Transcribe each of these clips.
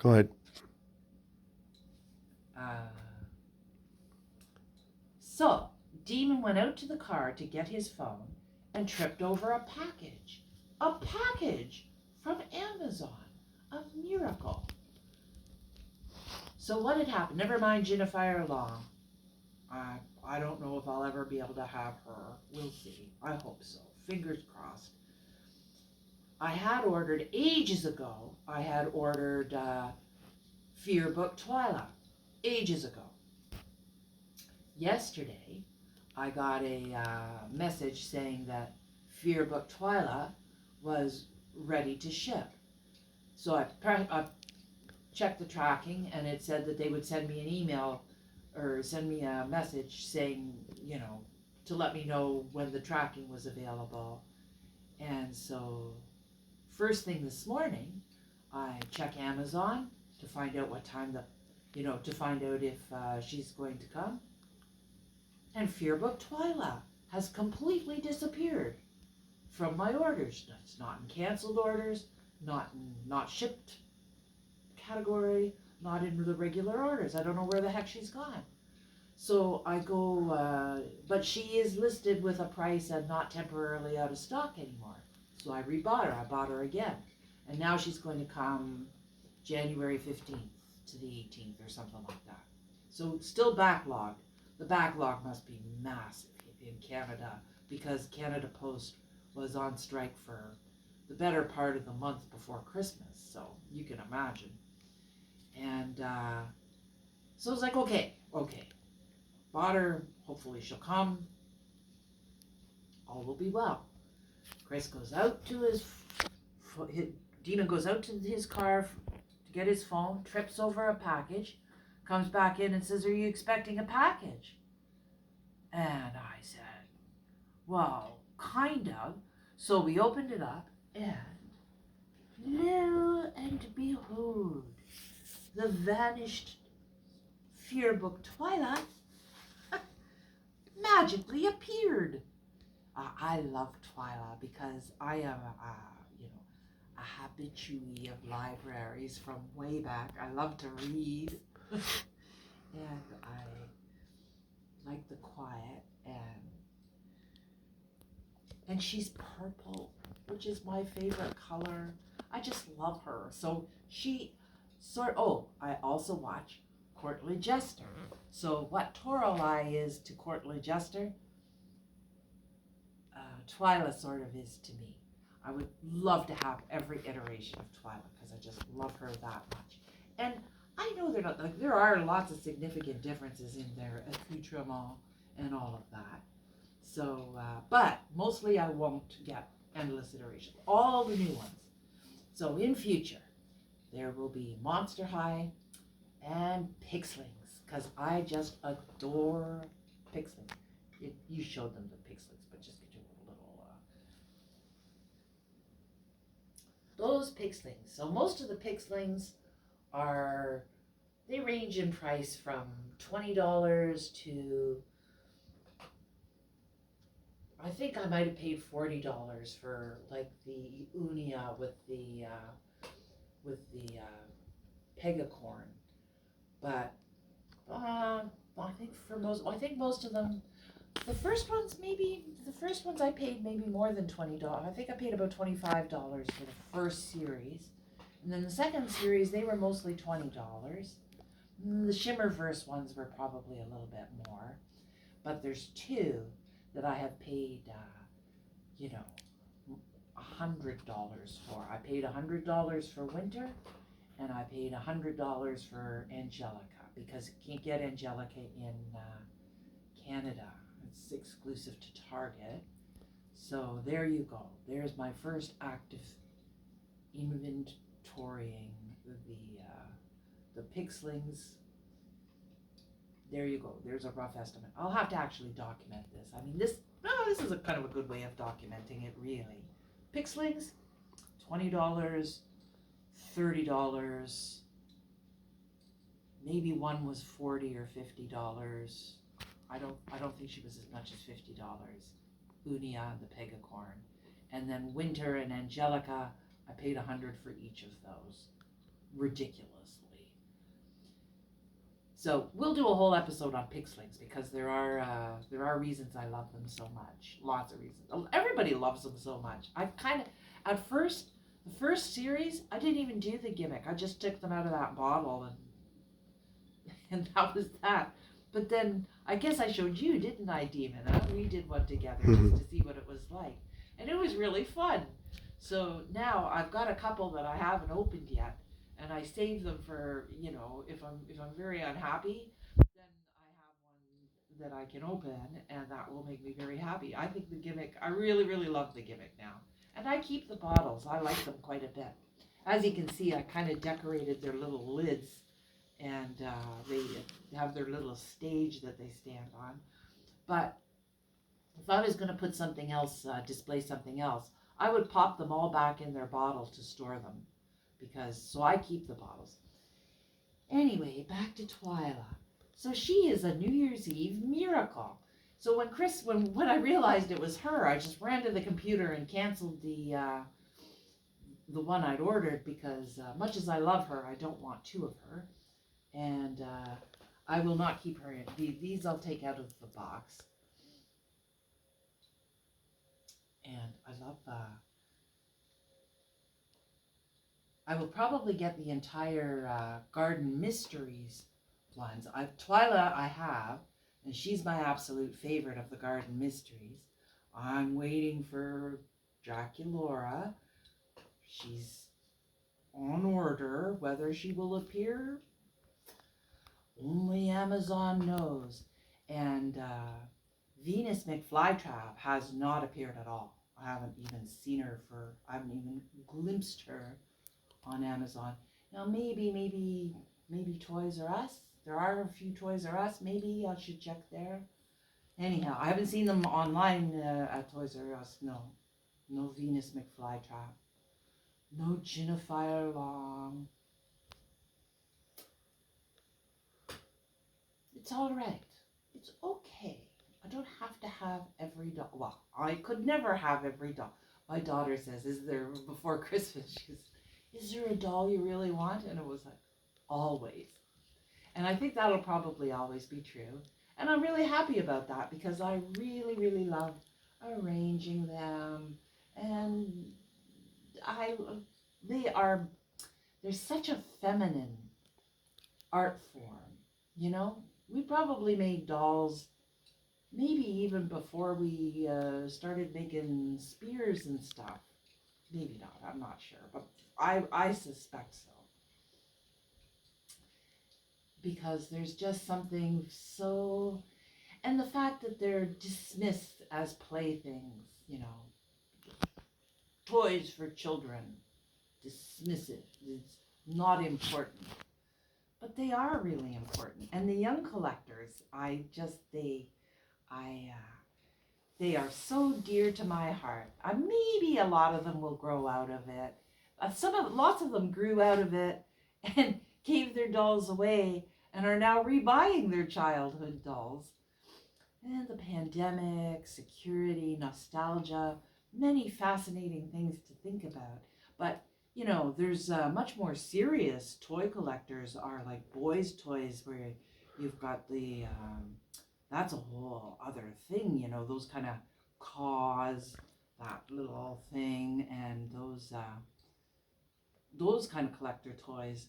Go ahead. Uh, so, Demon went out to the car to get his phone and tripped over a package. A package from Amazon. A miracle. So what had happened? Never mind Jennifer Long. I don't know if I'll ever be able to have her. We'll see. I hope so. Fingers crossed. I had ordered ages ago. I had ordered Fear Book Twyla ages ago. Yesterday, I got a message saying that Fear Book Twyla was ready to ship. So I checked the tracking, and it said that they would send me an email or send me a message saying, to let me know when the tracking was available. And so, first thing this morning, I check Amazon to find out what time to find out if she's going to come. And Fearbook Twyla has completely disappeared from my orders. It's not in canceled orders, not shipped category, not in the regular orders. I don't know where the heck she's gone. So I go, but she is listed with a price and not temporarily out of stock anymore. So I rebought her. I bought her again. And now she's going to come January 15th to the 18th or something like that. So still backlogged. The backlog must be massive in Canada because Canada Post was on strike for the better part of the month before Christmas. So you can imagine. And so I was like, okay. Bought her, hopefully she'll come. All will be well. Chris goes out to his Demon goes out to his car to get his phone, trips over a package, comes back in and says, "Are you expecting a package?" And I said, "Well, kind of." So we opened it up, and lo and behold, the vanished Fearbook Twyla magically appeared. I love Twyla because I am a habituee of libraries from way back. I love to read, and I like the quiet, and she's purple, which is my favorite color. I just love her. So I also watch Courtly Jester. So what Toralei is to Courtly Jester, Twyla sort of is to me. I would love to have every iteration of Twyla because I just love her that much. And I know there are lots of significant differences in their accoutrement and all of that. So, but mostly I won't get endless iterations. All the new ones. So in future, there will be Monster High and Pixlings because I just adore Pixlings. You showed them the Pixlings, but just get a little those Pixlings. So most of the Pixlings they range in price from $20 to, I think I might have paid $40 for like the Unia with the Pegacorn, but I think most of them. The first ones I paid maybe more than $20. I think I paid about $25 for the first series, and then the second series they were mostly $20. The Shimmerverse ones were probably a little bit more, but there's two that I have paid, $100 for. I paid $100 for Winter, and I paid $100 for Angelica because you can't get Angelica in Canada. It's exclusive to Target. So there you go. There's my first active inventorying the Pixlings. There you go. There's a rough estimate. I'll have to actually document this. I mean, this is a kind of a good way of documenting it, really. Pixlings, $20, $30. Maybe one was $40 or $50. I don't think she was as much as $50. Unia and the Pegacorn, and then Winter and Angelica. I paid $100 for each of those. ridiculously. So we'll do a whole episode on pixlings because there are reasons I love them so much. Lots of reasons. Everybody loves them so much. I kind of at first the first series I didn't even do the gimmick. I just took them out of that bottle and that was that. But then I guess I showed you, didn't I, Demon? We did one together just to see what it was like, and it was really fun. So now I've got a couple that I haven't opened yet, and I save them for if I'm very unhappy, then I have one that I can open, and that will make me very happy. I think the gimmick. I really love the gimmick now, and I keep the bottles. I like them quite a bit. As you can see, I kind of decorated their little lids, and they have their little stage that they stand on. But if I was going to put something else, display something else, I would pop them all back in their bottle to store them, so I keep the bottles. Anyway, back to Twyla. So she is a New Year's Eve miracle. So when I realized it was her, I just ran to the computer and canceled the one I'd ordered because much as I love her, I don't want two of her. And I will not keep her in. These I'll take out of the box. And I love I will probably get the entire Garden Mysteries ones. Twyla I have, and she's my absolute favorite of the Garden Mysteries. I'm waiting for Draculaura. She's on order. Whether she will appear, only Amazon knows. And Venus McFlytrap has not appeared at all. I haven't even seen her I haven't even glimpsed her on Amazon. Now maybe Toys R Us. There are a few Toys R Us. Maybe I should check there. Anyhow, I haven't seen them online at Toys R Us. No Venus McFlytrap. No Jennifer Long. It's all right. It's okay. I don't have to have every doll. Well, I could never have every doll. My daughter says, before Christmas, she says, is there a doll you really want? And it was like, always. And I think that'll probably always be true. And I'm really happy about that because I really love arranging them. And they're such a feminine art form, We probably made dolls maybe even before we started making spears and stuff. Maybe not, I'm not sure, but I suspect so. Because there's just something so... And the fact that they're dismissed as playthings, toys for children, dismissive, it's not important. But they are really important. And the young collectors, they are so dear to my heart. Maybe a lot of them will grow out of it. Lots of them grew out of it and gave their dolls away and are now rebuying their childhood dolls. And the pandemic, security, nostalgia, many fascinating things to think about. But, there's much more serious toy collectors are like boys' toys where you've got that's a whole other thing, those kind of Cause, that little thing, and those kind of collector toys.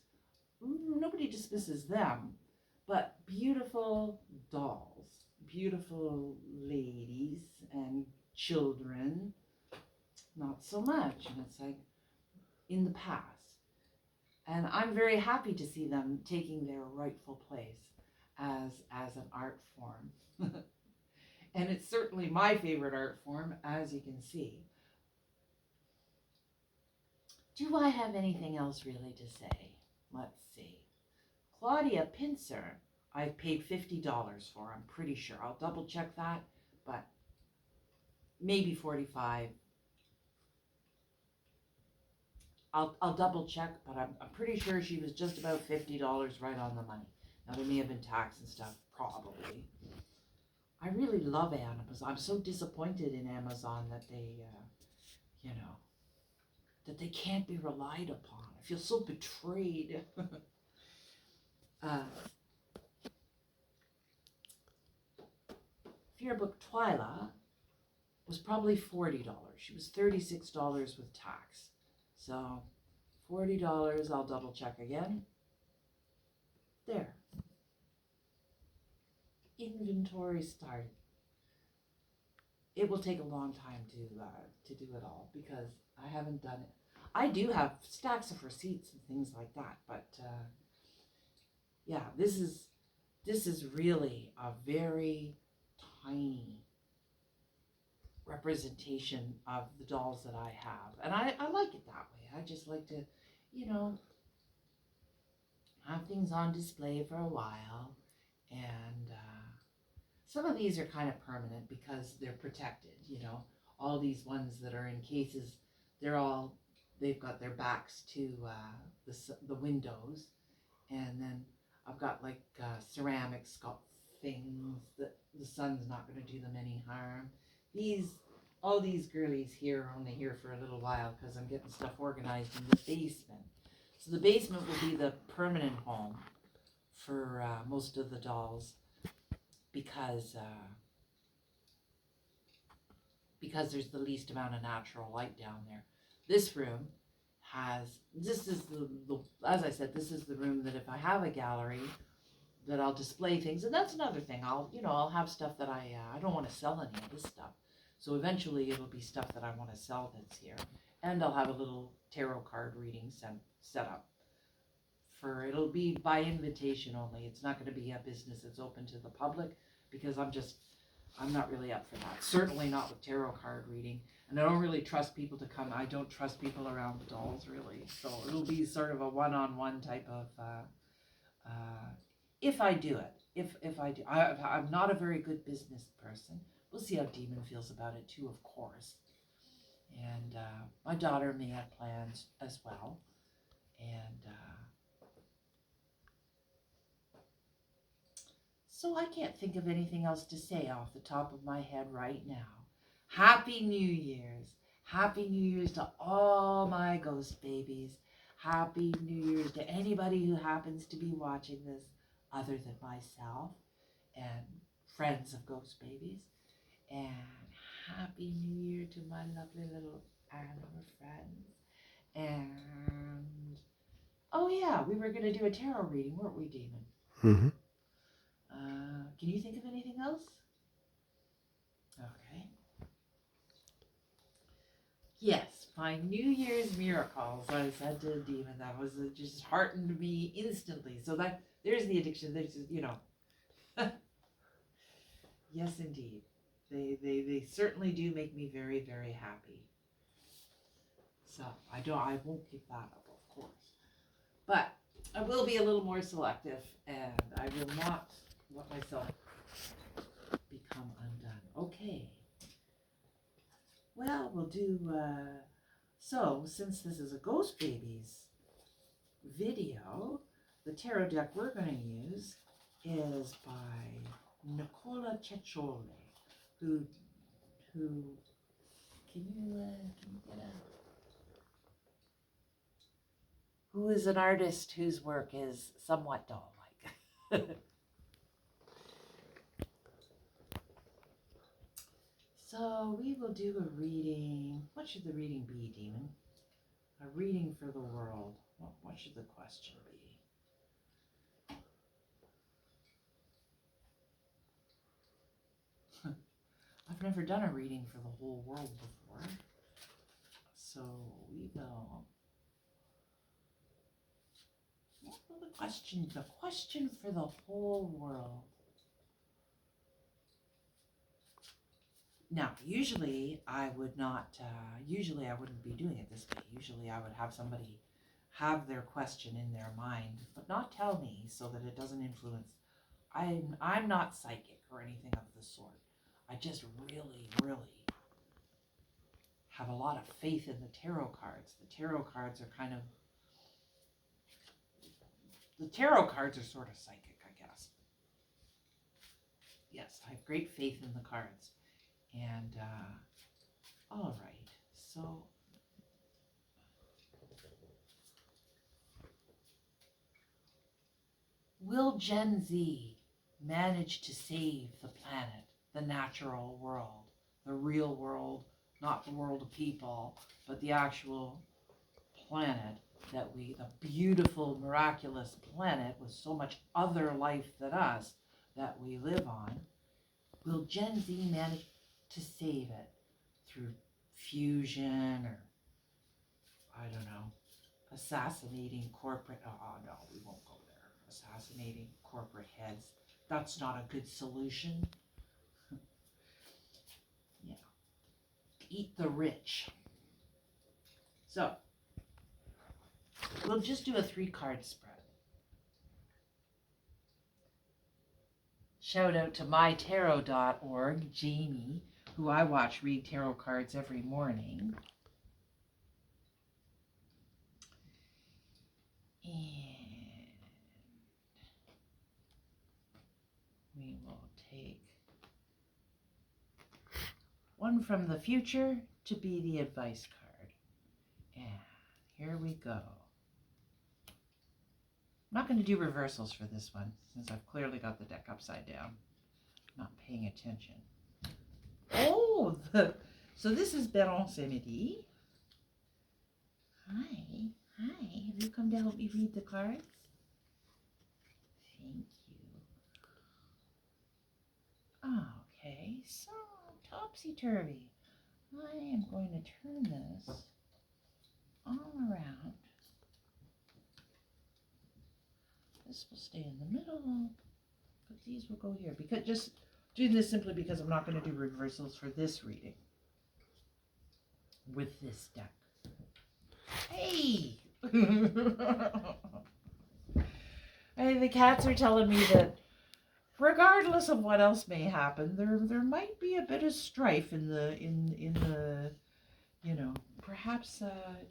Nobody dismisses them, but beautiful dolls, beautiful ladies and children, not so much. And it's like in the past. And I'm very happy to see them taking their rightful place as an art form. And it's certainly my favorite art form, as you can see. Do I have anything else really to say? Let's see. Claudia Pincer, I've paid $50 for, I'm pretty sure. I'll double check that, but maybe 45. I'll double check, but I'm pretty sure she was just about $50 right on the money. Now there may have been tax and stuff, probably. I really love Amazon. I'm so disappointed in Amazon that they, that they can't be relied upon. I feel so betrayed. Fear Book Twyla was probably $40. She was $36 with tax. So $40, I'll double check again. There. Inventory started. It will take a long time to do it all because I haven't done it. I do have stacks of receipts and things like that, but yeah, this is really a very tiny representation of the dolls that I have, and I like it that way. I just like to, have things on display for a while, and some of these are kind of permanent because they're protected. All these ones that are in cases, they've got their backs to the windows, and then I've got like ceramic sculpt things that the sun's not going to do them any harm. All these girlies here are only here for a little while because I'm getting stuff organized in the basement. So the basement will be the permanent home for most of the dolls because there's the least amount of natural light down there. This room this is the as I said, this is the room that if I have a gallery that I'll display things, and that's another thing. I'll have stuff that I don't want to sell any of this stuff. So eventually it'll be stuff that I want to sell that's here. And I'll have a little tarot card reading set up. It'll be by invitation only. It's not going to be a business that's open to the public because I'm not really up for that. Certainly not with tarot card reading. And I don't really trust people to come. I don't trust people around the dolls really. So it'll be sort of a one-on-one type of, if I do it. If I do. I'm not a very good business person. We'll see how Demon feels about it too, of course. And my daughter may have plans as well. And so I can't think of anything else to say off the top of my head right now. Happy New Year's. Happy New Year's to all my ghost babies. Happy New Year's to anybody who happens to be watching this other than myself and friends of ghost babies. And Happy New Year to my lovely little animal friends. And, oh yeah, we were going to do a tarot reading, weren't we, Damon? Mm-hmm. Can you think of anything else? Okay. Yes, my New Year's miracles, I said to Demon, that was just heartened me instantly. So there's the addiction. There's, yes, indeed. They certainly do make me very, very happy. So I won't give that up, of course. But I will be a little more selective, and I will not let myself become undone. Okay. Well, we'll do, so since this is a Ghost Babies video, the tarot deck we're going to use is by Nicola Ceccioli, who can you get a, who is an artist whose work is somewhat doll-like. So we will do a reading. What should the reading be, Demon? A reading for the world. What should the question be? I've never done a reading for the whole world before. So we will. What will the question? The question for the whole world. Now, usually I would not, usually I wouldn't be doing it this way. Usually I would have somebody have their question in their mind, but not tell me so that it doesn't influence. I'm not psychic or anything of the sort. I just really, really have a lot of faith in the tarot cards. The tarot cards are sort of psychic, I guess. Yes, I have great faith in the cards. And, all right, so will Gen Z manage to save the planet, the natural world, the real world, not the world of people, but the actual planet that the beautiful, miraculous planet with so much other life than us that we live on? Will Gen Z manage to save it through fusion or, I don't know, assassinating corporate, oh no, we won't go there. Assassinating corporate heads. That's not a good solution. Yeah. Eat the rich. So, we'll just do a 3-card spread. Shout out to mytarot.org, Jamie, who I watch read tarot cards every morning. And we will take one from the future to be the advice card. And here we go. I'm not going to do reversals for this one, since I've clearly got the deck upside down. I'm not paying attention. Oh, so this is Beron Samedi. Hi. Have you come to help me read the cards? Thank you. Okay, so topsy-turvy. I am going to turn this all around. This will stay in the middle, but these will go here. Because just doing this simply because I'm not going to do reversals for this reading with this deck. Hey! Hey, the cats are telling me that regardless of what else may happen, there might be a bit of strife in the you know, perhaps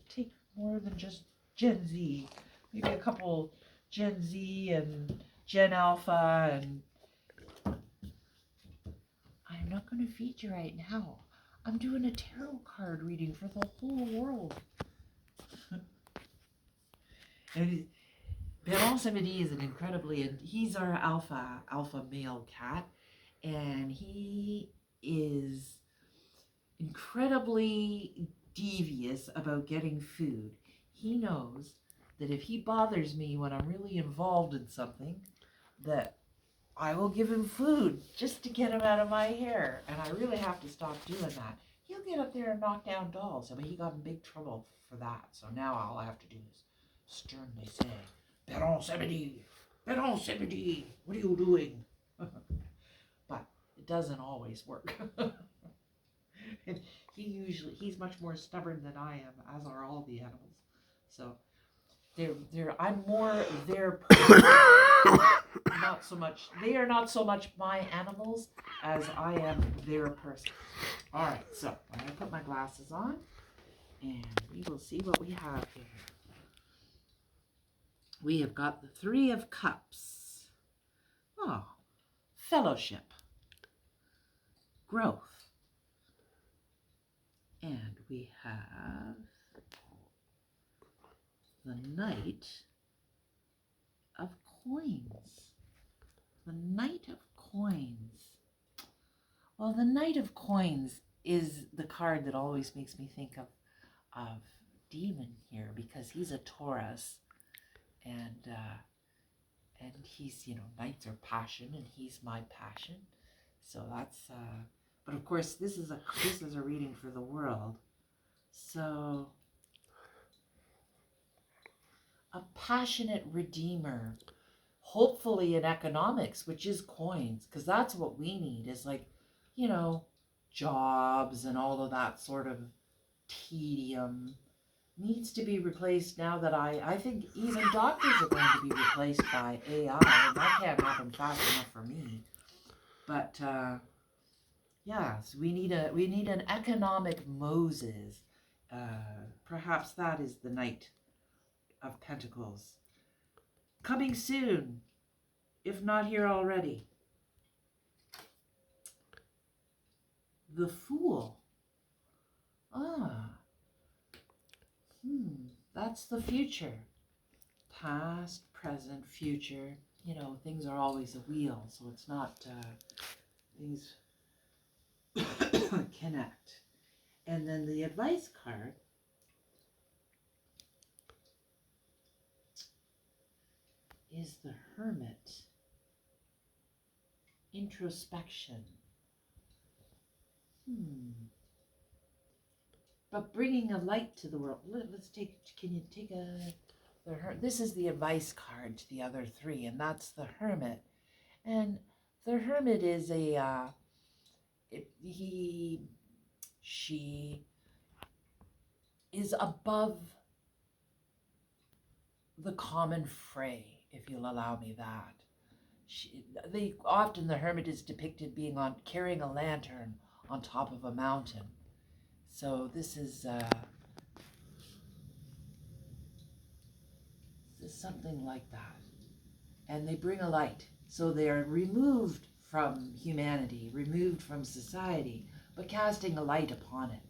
take more than just Gen Z, maybe a couple Gen Z and Gen Alpha, and I'm not going to feed you right now. I'm doing a tarot card reading for the whole world. And Beron Samedi is an incredibly, he's our alpha male cat, and he is incredibly devious about getting food. He knows that if he bothers me when I'm really involved in something, that I will give him food just to get him out of my hair, and I really have to stop doing that. He'll get up there and knock down dolls. I mean, he got in big trouble for that, so now all I have to do is sternly say, Beron Samedi, what are you doing? But it doesn't always work. And he's much more stubborn than I am, as are all the animals. So I'm more their person. Not so much, they are not so much my animals as I am their person. All right, so I'm going to put my glasses on, and we will see what we have here. We have got the 3 of Cups. Oh, fellowship, growth. And we have the Knight of Coins. The Knight of Coins. Well, the Knight of Coins is the card that always makes me think of Demon here, because he's a Taurus, and he's, you know, knights are passion, and he's my passion. So that's but of course this is a reading for the world. So a passionate redeemer, hopefully in economics, which is coins, because that's what we need, is like, you know, jobs and all of that sort of tedium needs to be replaced now that I think even doctors are going to be replaced by AI, and that can't happen fast enough for me. But yes, we need an economic Moses. Perhaps that is the Knight of Pentacles. Coming soon, if not here already. The Fool. That's the future. Past, present, future. things are always a wheel, so it's not, things connect. And then the advice card is the Hermit. Introspection. But bringing a light to the world. Can you take this is the advice card to the other three, and that's the Hermit. And the Hermit is she is above the common fray, if you'll allow me that. Often the Hermit is depicted carrying a lantern on top of a mountain. So this is something like that. And they bring a light. So they are removed from humanity, removed from society, but casting a light upon it,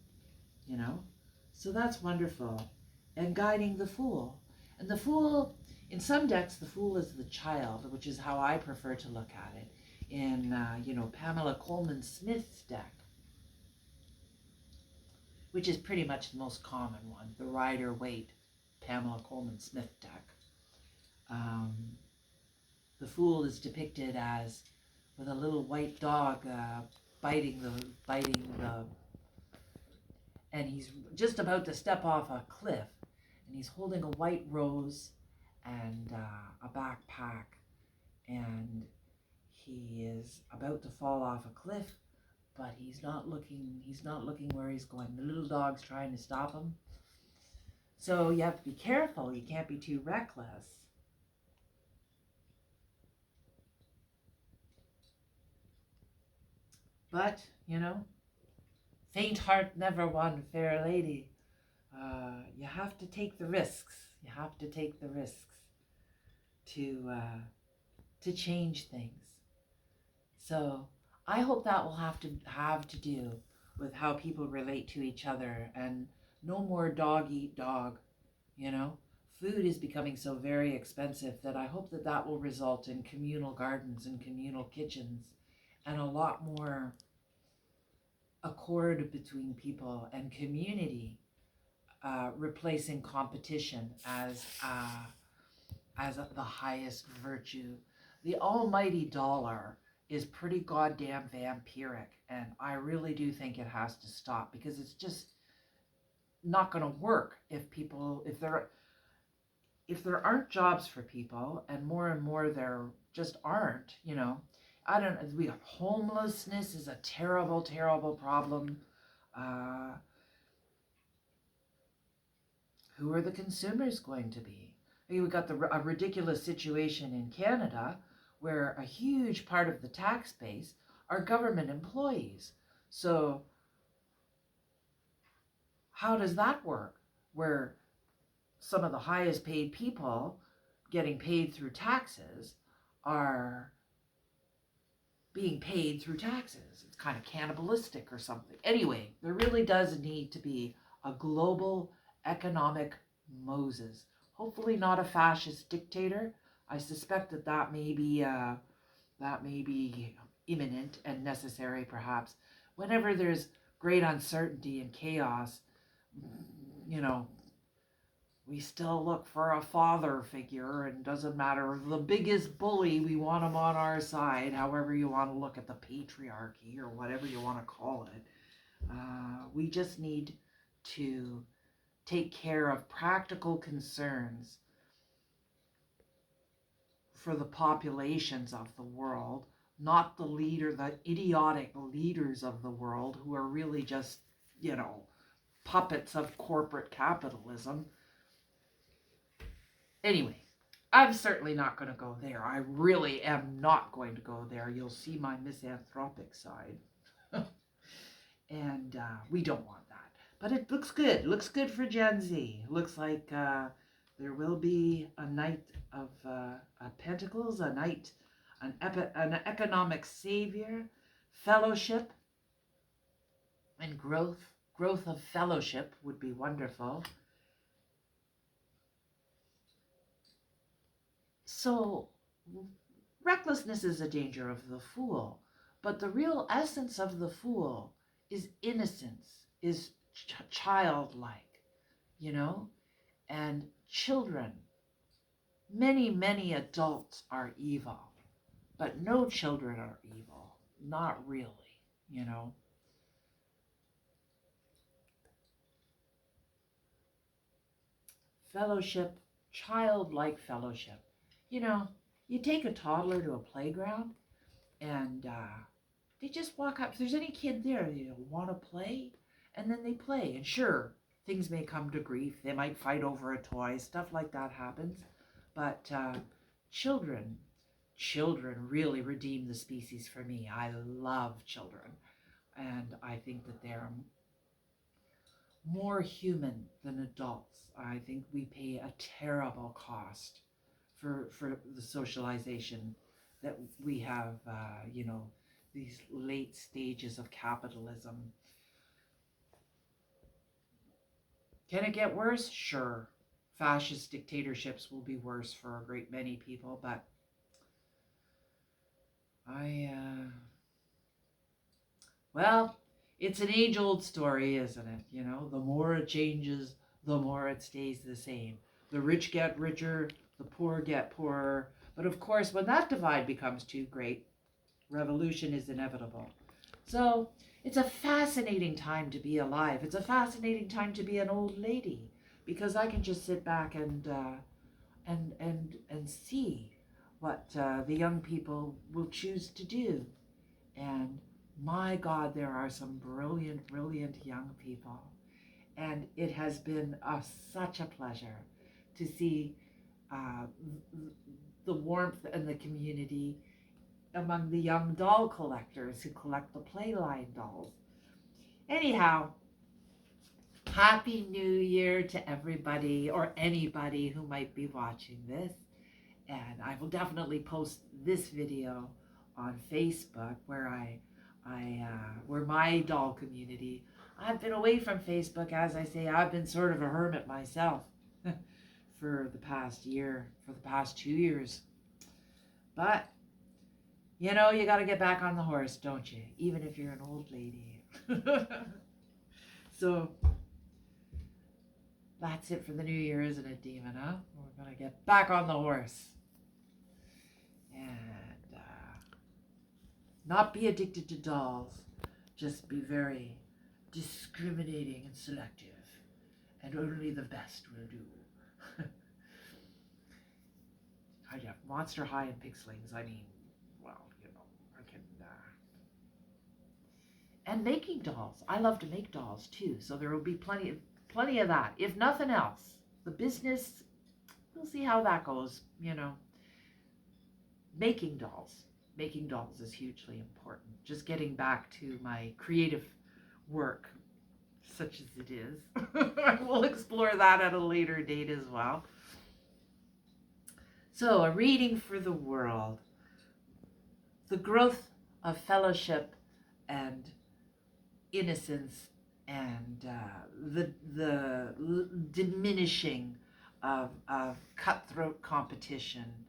So that's wonderful. And guiding the Fool. And the Fool, in some decks, the Fool is the child, which is how I prefer to look at it. In, Pamela Coleman Smith's deck, which is pretty much the most common one, the Rider-Waite Pamela Coleman Smith deck. The Fool is depicted as with a little white dog biting the, and he's just about to step off a cliff, and he's holding a white rose and a backpack, and he is about to fall off a cliff, but he's not looking where he's going. The little dog's trying to stop him. So you have to be careful. You can't be too reckless. But, faint heart never won fair lady. You have to take the risks. You have to take the risks to change things. So I hope that will have to do with how people relate to each other, and no more dog eat dog. Food is becoming so very expensive that I hope that will result in communal gardens and communal kitchens, and a lot more accord between people and community, replacing competition as the highest virtue. The almighty dollar is pretty goddamn vampiric, and I really do think it has to stop, because it's just not going to work if there aren't jobs for people, and more there just aren't. Homelessness is a terrible, terrible problem. Who are the consumers going to be? We've got a ridiculous situation in Canada where a huge part of the tax base are government employees. So how does that work? Where some of the highest paid people getting paid through taxes are being paid through taxes. It's kind of cannibalistic or something. Anyway, there really does need to be a global economic Moses. Hopefully not a fascist dictator. I suspect that may be imminent and necessary, perhaps. Whenever there's great uncertainty and chaos, we still look for a father figure, and doesn't matter the biggest bully, we want him on our side, however you want to look at the patriarchy or whatever you want to call it. We just need to take care of practical concerns for the populations of the world, not the idiotic leaders of the world who are really just, puppets of corporate capitalism. Anyway, I'm certainly not going to go there. I really am not going to go there. You'll see my misanthropic side. And we don't want that. But it looks good. It looks good for Gen Z. It looks like there will be a Knight of Pentacles, an economic savior, fellowship, and growth. Growth of fellowship would be wonderful. So recklessness is a danger of the fool, but the real essence of the fool is innocence, is childlike, you know? And children, many adults are evil, but no children are evil. Not really, you know? Fellowship, childlike fellowship. You know, you take a toddler to a playground and they just walk up. If there's any kid there, they want to play, and then they play. And sure, things may come to grief. They might fight over a toy. Stuff like that happens. But children, children really redeem the species for me. I love children, and I think that they're more human than adults. I think we pay a terrible cost for the socialization that we have, these late stages of capitalism. Can it get worse? Sure. Fascist dictatorships will be worse for a great many people, but well, it's an age-old story, isn't it? You know, the more it changes, the more it stays the same. The rich get richer, the poor get poorer. But of course, when that divide becomes too great, revolution is inevitable. So it's a fascinating time to be alive. It's a fascinating time to be an old lady, because I can just sit back and see what the young people will choose to do. And my God, there are some brilliant young people. And it has been such a pleasure to see the warmth and the community among the young doll collectors who collect the Playline dolls. Anyhow, Happy New Year to everybody or anybody who might be watching this. And I will definitely post this video on Facebook where where my doll community. I've been away from Facebook, as I say. I've been sort of a hermit myself for the past year, for the past 2 years. But you know, you got to get back on the horse, don't you? Even if you're an old lady. So that's it for the new year, isn't it, Demon? Huh? We're going to get back on the horse. And not be addicted to dolls. Just be very discriminating and selective. And only the best will do. I have Monster High and Pixlings. I mean, well, you know, I can... And making dolls. I love to make dolls, too. So there will be plenty of that. If nothing else, the business, we'll see how that goes, you know. Making dolls is hugely important. Just getting back to my creative work, such as it is. We'll explore that at a later date as well. So, a reading for the world. The growth of fellowship and innocence, and the diminishing of cutthroat competition.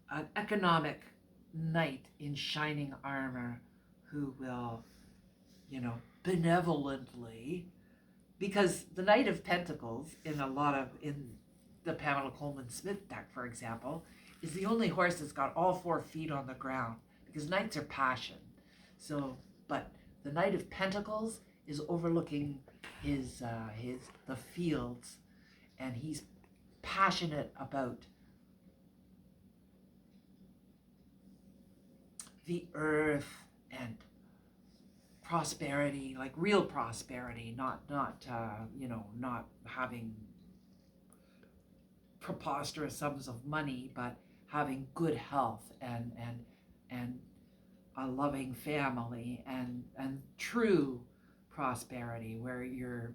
An economic knight in shining armor who will, you know, benevolently, because the Knight of Pentacles in the Pamela Coleman Smith deck, for example, is the only horse that's got all 4 feet on the ground, because knights are passion. So, but the Knight of Pentacles is overlooking the fields, and he's passionate about the earth and prosperity, like real prosperity, not having preposterous sums of money, but having good health and a loving family and true prosperity, where you're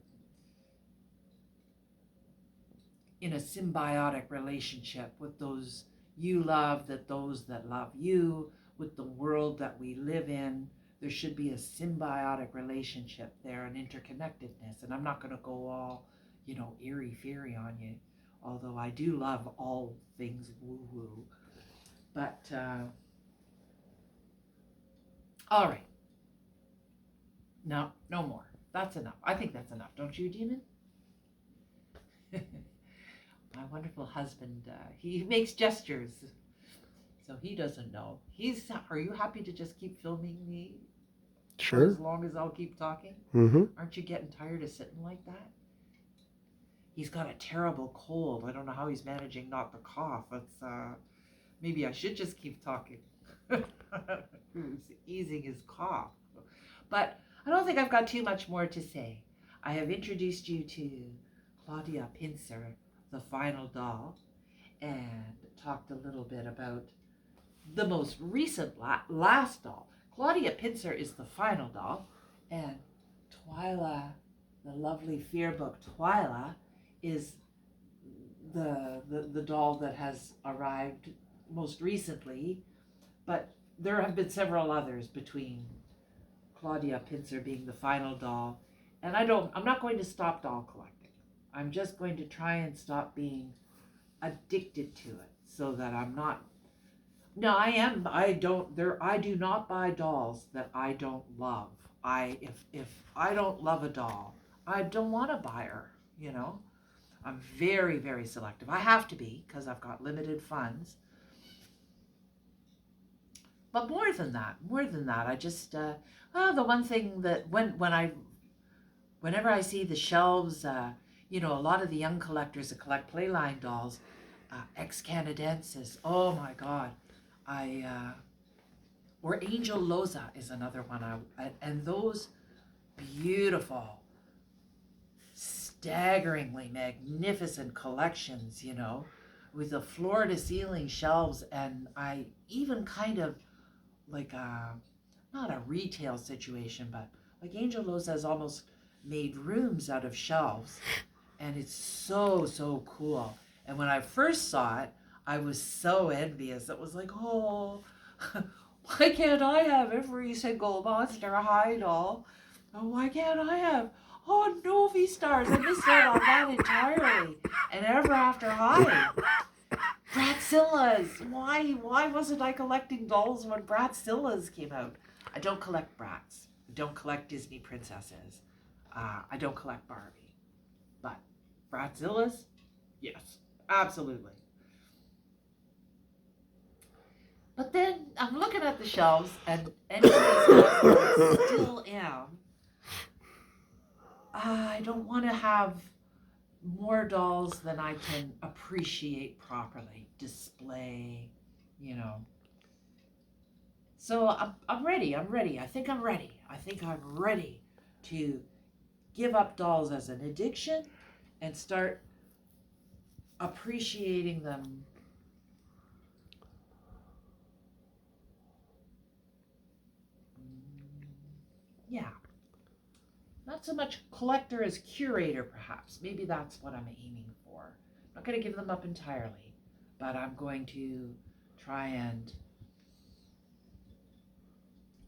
in a symbiotic relationship with those you love, those that love you, with the world that we live in. There should be a symbiotic relationship there, an interconnectedness. And I'm not going to go all, airy-fairy on you, although I do love all things woo-woo. But all right, no, no more. That's enough. I think that's enough, don't you, Demon? My wonderful husband, he makes gestures, so he doesn't know. Are you happy to just keep filming me for Sure. as long as I'll keep talking? Mm-hmm. Aren't you getting tired of sitting like that? He's got a terrible cold. I don't know how he's managing not to cough. Maybe I should just keep talking. Who's easing his cough. But I don't think I've got too much more to say. I have introduced you to Claudia Pincer, the final doll, and talked a little bit about the most recent last doll. Claudia Pincer is the final doll, and Twyla, the lovely fear book Twyla, is the doll that has arrived most recently, but there have been several others between Claudia Pincer being the final doll, and I'm not going to stop doll collecting. I'm just going to try and stop being addicted to it so that I'm not. No, I do not buy dolls that I don't love. If I don't love a doll, I don't want to buy her, you know? I'm very, very selective. I have to be because I've got limited funds. But more than that, I just the one thing that whenever I see the shelves, a lot of the young collectors that collect Playline dolls, ex Canadensis. Oh my God, or Angel Loza is another one. And those beautiful, staggeringly magnificent collections, with the floor to ceiling shelves, and I even kind of like not a retail situation, but like Angel Loza has almost made rooms out of shelves, and it's so cool. And when I first saw it, I was so envious. It was like, oh, why can't I have every single Monster High doll? Oh, why can't I have? Oh, Novi Stars. I missed out on that entirely. And Ever After High. Bratzillas. Why wasn't I collecting dolls when Bratzillas came out? I don't collect Bratz. I don't collect Disney princesses. I don't collect Barbie. But Bratzillas? Yes, absolutely. But then I'm looking at the shelves, and anyways, I still am. I don't want to have more dolls than I can appreciate properly, display, you know. So I'm ready. I think I'm ready to give up dolls as an addiction and start appreciating them. Yeah. Not so much collector as curator, perhaps. Maybe that's what I'm aiming for. I'm not going to give them up entirely, but I'm going to try and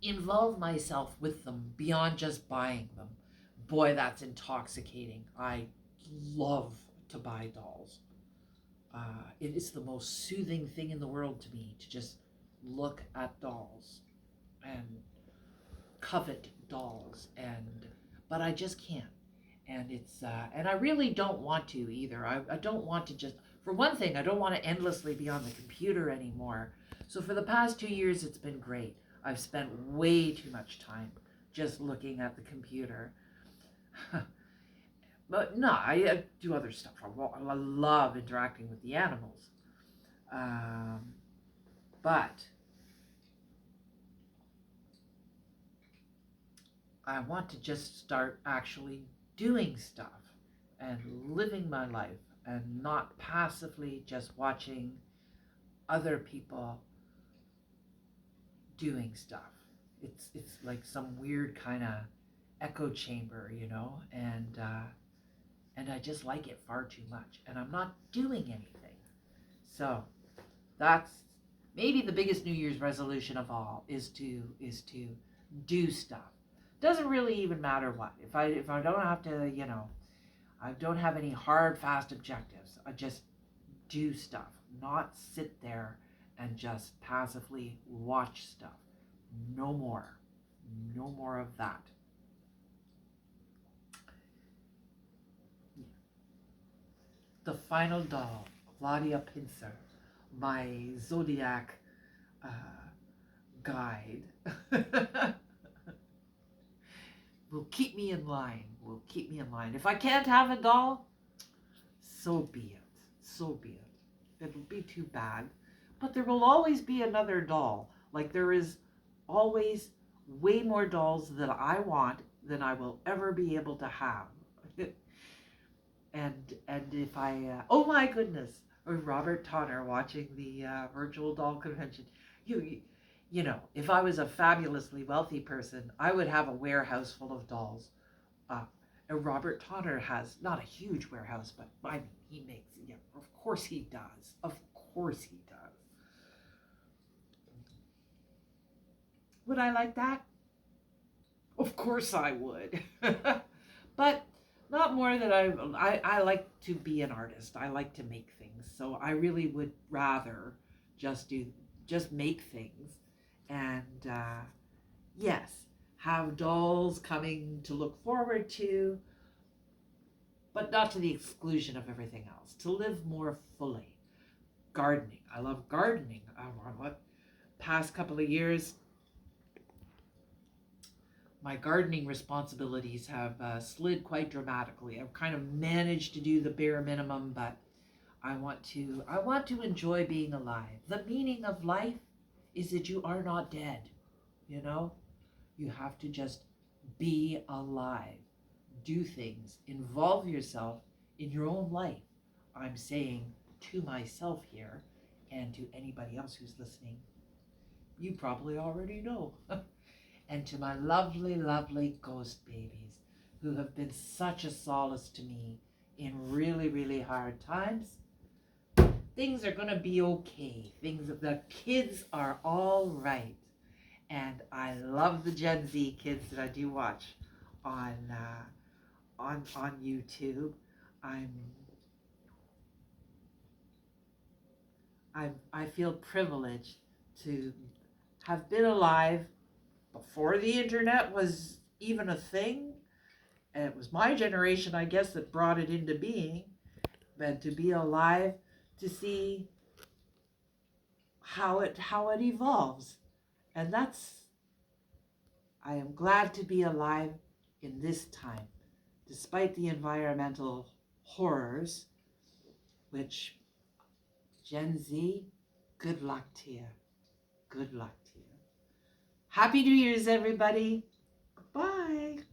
involve myself with them beyond just buying them. Boy, that's intoxicating. I love to buy dolls. It is the most soothing thing in the world to me to just look at dolls and covet dolls, but I just can't. And and I really don't want to either. I don't want to just, for one thing, I don't want to endlessly be on the computer anymore. So for the past 2 years, it's been great. I've spent way too much time just looking at the computer. But no, I do other stuff. I love interacting with the animals. But I want to just start actually doing stuff and living my life and not passively just watching other people doing stuff. It's like some weird kind of echo chamber, and I just like it far too much, and I'm not doing anything. So that's maybe the biggest New Year's resolution of all is to do stuff. Doesn't really even matter what. If I don't have to, I don't have any hard fast objectives. I just do stuff, not sit there and just passively watch stuff. No more. No more of that. The final doll, Claudia Pincer, my zodiac guide, will keep me in line. Will keep me in line. If I can't have a doll, so be it. So be it. It'll be too bad. But there will always be another doll. Like there is always way more dolls that I want than I will ever be able to have. and if I oh my goodness, Robert Tonner watching the virtual doll convention. You know, if I was a fabulously wealthy person, I would have a warehouse full of dolls. And Robert Tonner has not a huge warehouse, but I mean, he makes, yeah, of course he does. Of course he does. Would I like that? Of course I would. But not more than I like to be an artist. I like to make things. So I really would rather just make things. And yes, have dolls coming to look forward to, but not to the exclusion of everything else. To live more fully. Gardening. I love gardening. Past couple of years, my gardening responsibilities have slid quite dramatically. I've kind of managed to do the bare minimum, but I want to enjoy being alive. The meaning of life is that you are not dead, you know? You have to just be alive. Do things. Involve yourself in your own life. I'm saying to myself here and to anybody else who's listening, you probably already know. And to my lovely, lovely ghost babies who have been such a solace to me in really, really hard times. Things are going to be okay. The kids are all right. And I love the Gen Z kids that I do watch on YouTube. I feel privileged to have been alive before the internet was even a thing. And it was my generation, I guess, that brought it into being. But to be alive, to see how it evolves. And I am glad to be alive in this time, despite the environmental horrors, which Gen Z, good luck to you. Good luck to you. Happy New Year's, everybody. Bye.